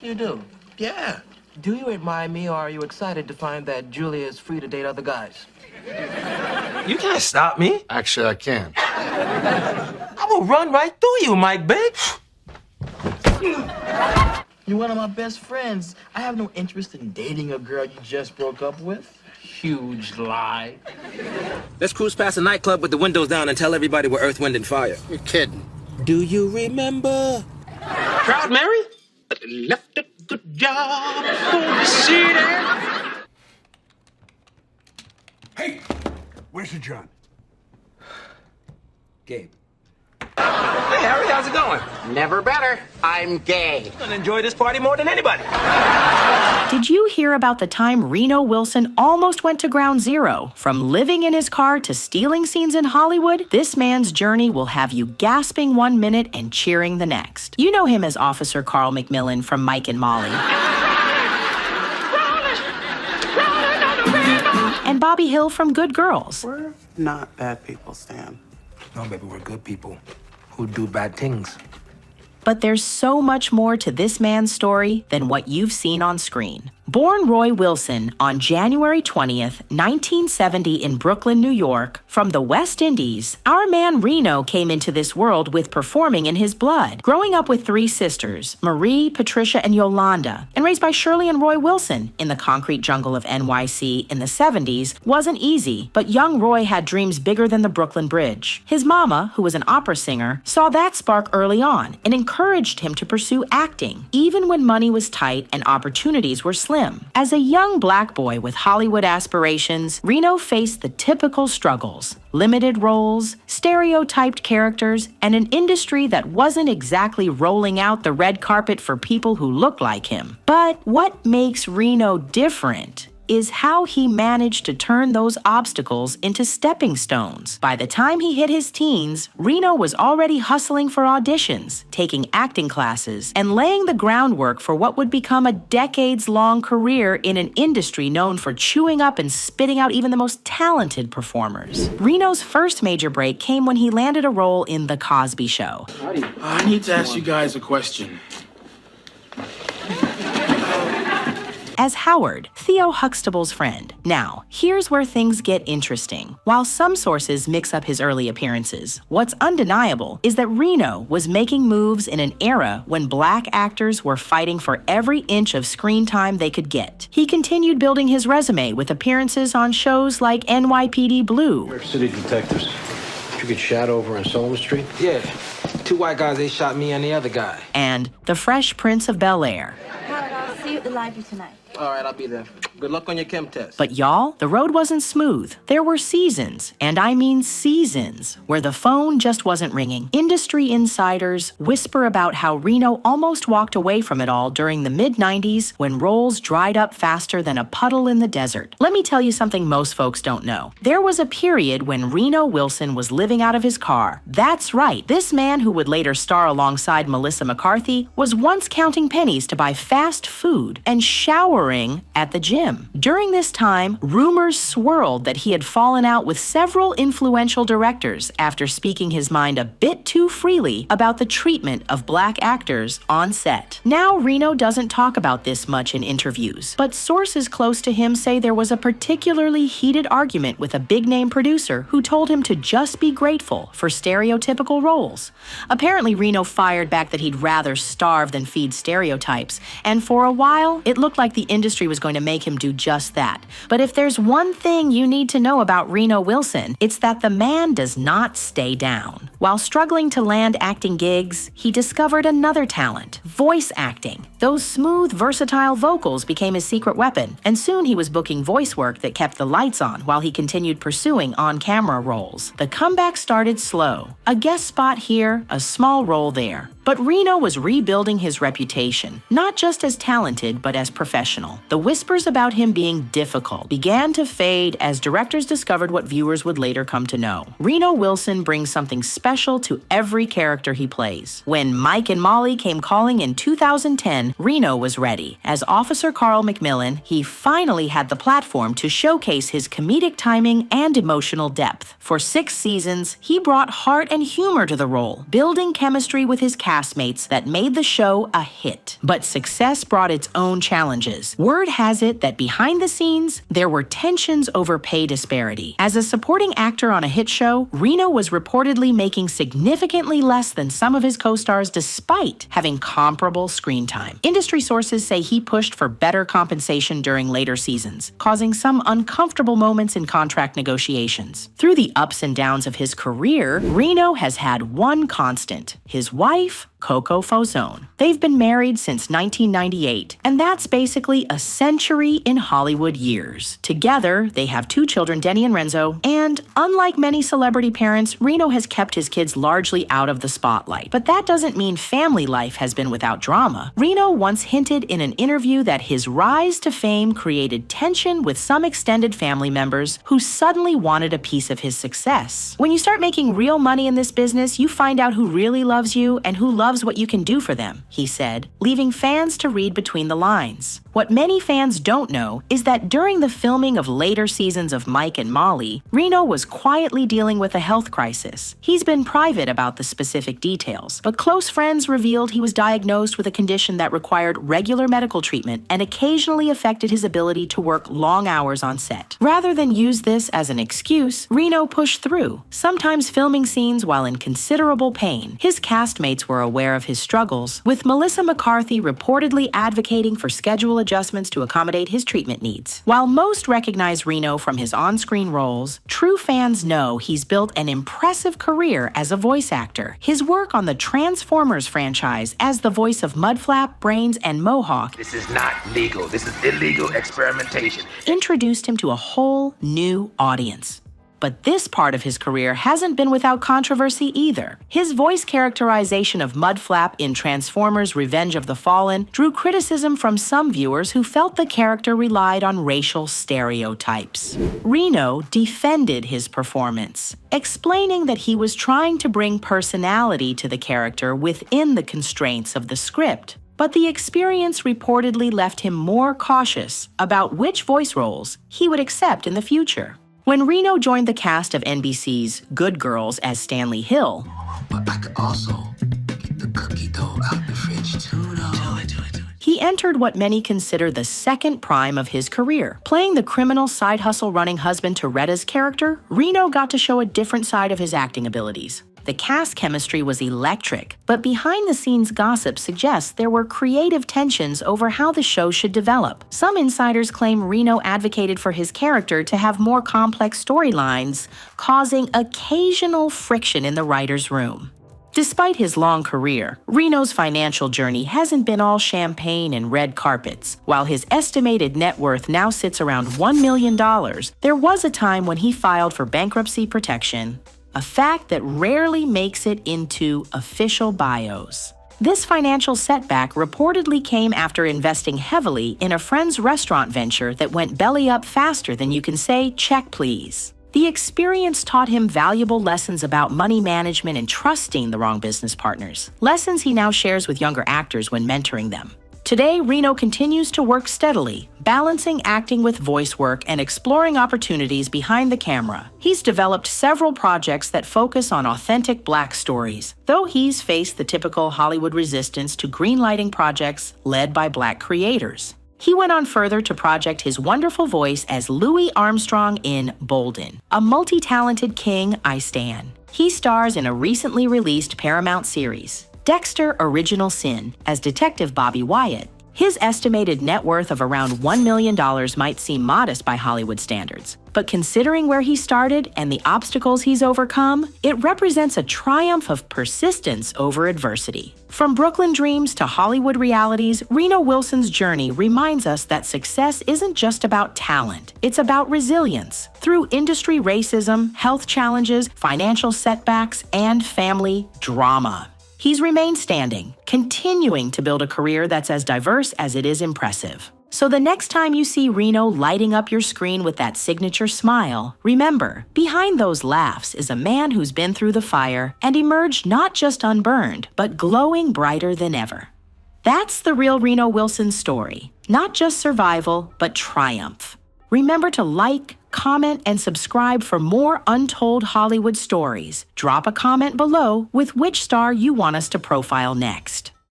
You do? Yeah. Do you admire me, or are you excited to find that Julia is free to date other guys? You can't stop me. Actually, I can. I will run right through you, Mike, babe. You're one of my best friends. I have no interest in dating a girl you just broke up with. Huge lie. Let's cruise past a nightclub with the windows down and tell everybody we're Earth, Wind, and Fire. You're kidding. Do you remember? Proud Mary? But left a good job for the city. Hey, where's the John? Gabe. Hey, Harry, how's it going? Never better. I'm gay. I'm gonna enjoy this party more than anybody. Did you hear about the time Reno Wilson almost went to ground zero? From living in his car to stealing scenes in Hollywood, this man's journey will have you gasping 1 minute and cheering the next. You know him as Officer Carl McMillan from Mike and Molly. And Bobby Hill from Good Girls. We're not bad people, Stan. No, baby, we're good people who do bad things. But there's so much more to this man's story than what you've seen on screen. Born Roy Wilson on January 20th, 1970 in Brooklyn, New York, from the West Indies, our man Reno came into this world with performing in his blood. Growing up with 3 sisters, Marie, Patricia, and Yolanda, and raised by Shirley and Roy Wilson in the concrete jungle of NYC in the 70s, wasn't easy, but young Roy had dreams bigger than the Brooklyn Bridge. His mama, who was an opera singer, saw that spark early on and encouraged him to pursue acting, even when money was tight and opportunities were slim. As a young black boy with Hollywood aspirations, Reno faced the typical struggles: limited roles, stereotyped characters, and an industry that wasn't exactly rolling out the red carpet for people who looked like him. But what makes Reno different is how he managed to turn those obstacles into stepping stones. By the time he hit his teens, Reno was already hustling for auditions, taking acting classes, and laying the groundwork for what would become a decades-long career in an industry known for chewing up and spitting out even the most talented performers. Reno's first major break came when he landed a role in The Cosby Show. I need to ask you guys a question. As Howard, Theo Huxtable's friend. Now, here's where things get interesting. While some sources mix up his early appearances, what's undeniable is that Reno was making moves in an era when black actors were fighting for every inch of screen time they could get. He continued building his resume with appearances on shows like NYPD Blue. New York City detectives. Did you get shot over on Sullivan Street? Yeah. 2 white guys, they shot me and the other guy. And The Fresh Prince of Bel-Air. Howard, I'll see you at the library tonight. All right, I'll be there. Good luck on your chem test. But y'all, the road wasn't smooth. There were seasons, and I mean seasons, where the phone just wasn't ringing. Industry insiders whisper about how Reno almost walked away from it all during the mid-90s when roles dried up faster than a puddle in the desert. Let me tell you something most folks don't know. There was a period when Reno Wilson was living out of his car. That's right, this man who would later star alongside Melissa McCarthy was once counting pennies to buy fast food and showering at the gym. During this time, rumors swirled that he had fallen out with several influential directors after speaking his mind a bit too freely about the treatment of black actors on set. Now, Reno doesn't talk about this much in interviews, but sources close to him say there was a particularly heated argument with a big-name producer who told him to just be grateful for stereotypical roles. Apparently, Reno fired back that he'd rather starve than feed stereotypes, and for a while, it looked like the industry was going to make him do just that. But if there's one thing you need to know about Reno Wilson, it's that the man does not stay down. While struggling to land acting gigs, he discovered another talent: voice acting. Those smooth, versatile vocals became his secret weapon, and soon he was booking voice work that kept the lights on while he continued pursuing on-camera roles. The comeback started slow. A guest spot here, a small role there. But Reno was rebuilding his reputation, not just as talented, but as professional. The whispers about him being difficult began to fade as directors discovered what viewers would later come to know. Reno Wilson brings something special to every character he plays. When Mike and Molly came calling in 2010, Reno was ready. As Officer Carl McMillan, he finally had the platform to showcase his comedic timing and emotional depth. For 6 seasons, he brought heart and humor to the role, building chemistry with his cast castmates that made the show a hit. But success brought its own challenges. Word has it that behind the scenes, there were tensions over pay disparity. As a supporting actor on a hit show, Reno was reportedly making significantly less than some of his co-stars despite having comparable screen time. Industry sources say he pushed for better compensation during later seasons, causing some uncomfortable moments in contract negotiations. Through the ups and downs of his career, Reno has had one constant: his wife, Coco Fozone. They've been married since 1998, and that's basically a century in Hollywood years. Together, they have 2 children, Denny and Renzo, and unlike many celebrity parents, Reno has kept his kids largely out of the spotlight. But that doesn't mean family life has been without drama. Reno once hinted in an interview that his rise to fame created tension with some extended family members who suddenly wanted a piece of his success. When you start making real money in this business, you find out who really loves you and who loves what you can do for them, he said, leaving fans to read between the lines. What many fans don't know is that during the filming of later seasons of Mike and Molly, Reno was quietly dealing with a health crisis. He's been private about the specific details, but close friends revealed he was diagnosed with a condition that required regular medical treatment and occasionally affected his ability to work long hours on set. Rather than use this as an excuse, Reno pushed through, sometimes filming scenes while in considerable pain. His castmates were aware of his struggles, with Melissa McCarthy reportedly advocating for schedule adjustments to accommodate his treatment needs. While most recognize Reno from his on-screen roles, true fans know he's built an impressive career as a voice actor. His work on the Transformers franchise as the voice of Mudflap, Brains, and Mohawk This is not legal. This is illegal experimentation. introduced him to a whole new audience. But this part of his career hasn't been without controversy either. His voice characterization of Mudflap in Transformers: Revenge of the Fallen drew criticism from some viewers who felt the character relied on racial stereotypes. Reno defended his performance, explaining that he was trying to bring personality to the character within the constraints of the script. But the experience reportedly left him more cautious about which voice roles he would accept in the future. When Reno joined the cast of NBC's Good Girls as Stanley Hill, But I could also get the cookie dough out the fridge too, though. Do it. he entered what many consider the second prime of his career. Playing the criminal side hustle running husband to Retta's character, Reno got to show a different side of his acting abilities. The cast chemistry was electric, but behind-the-scenes gossip suggests there were creative tensions over how the show should develop. Some insiders claim Reno advocated for his character to have more complex storylines, causing occasional friction in the writer's room. Despite his long career, Reno's financial journey hasn't been all champagne and red carpets. While his estimated net worth now sits around $1 million, there was a time when he filed for bankruptcy protection, a fact that rarely makes it into official bios. This financial setback reportedly came after investing heavily in a friend's restaurant venture that went belly up faster than you can say, "Check, please." The experience taught him valuable lessons about money management and trusting the wrong business partners, lessons he now shares with younger actors when mentoring them. Today, Reno continues to work steadily, balancing acting with voice work and exploring opportunities behind the camera. He's developed several projects that focus on authentic Black stories, though he's faced the typical Hollywood resistance to greenlighting projects led by Black creators. He went on further to project his wonderful voice as Louis Armstrong in Bolden, a multi-talented king I stan. He stars in a recently released Paramount series, Dexter: Original Sin, as Detective Bobby Wyatt. His estimated net worth of around $1 million might seem modest by Hollywood standards, but considering where he started and the obstacles he's overcome, it represents a triumph of persistence over adversity. From Brooklyn dreams to Hollywood realities, Reno Wilson's journey reminds us that success isn't just about talent, it's about resilience. Through industry racism, health challenges, financial setbacks, and family drama, he's remained standing, continuing to build a career that's as diverse as it is impressive. So the next time you see Reno lighting up your screen with that signature smile, remember, behind those laughs is a man who's been through the fire and emerged not just unburned, but glowing brighter than ever. That's the real Reno Wilson story. Not just survival, but triumph. Remember to like, comment, and subscribe for more untold Hollywood stories. Drop a comment below with which star you want us to profile next.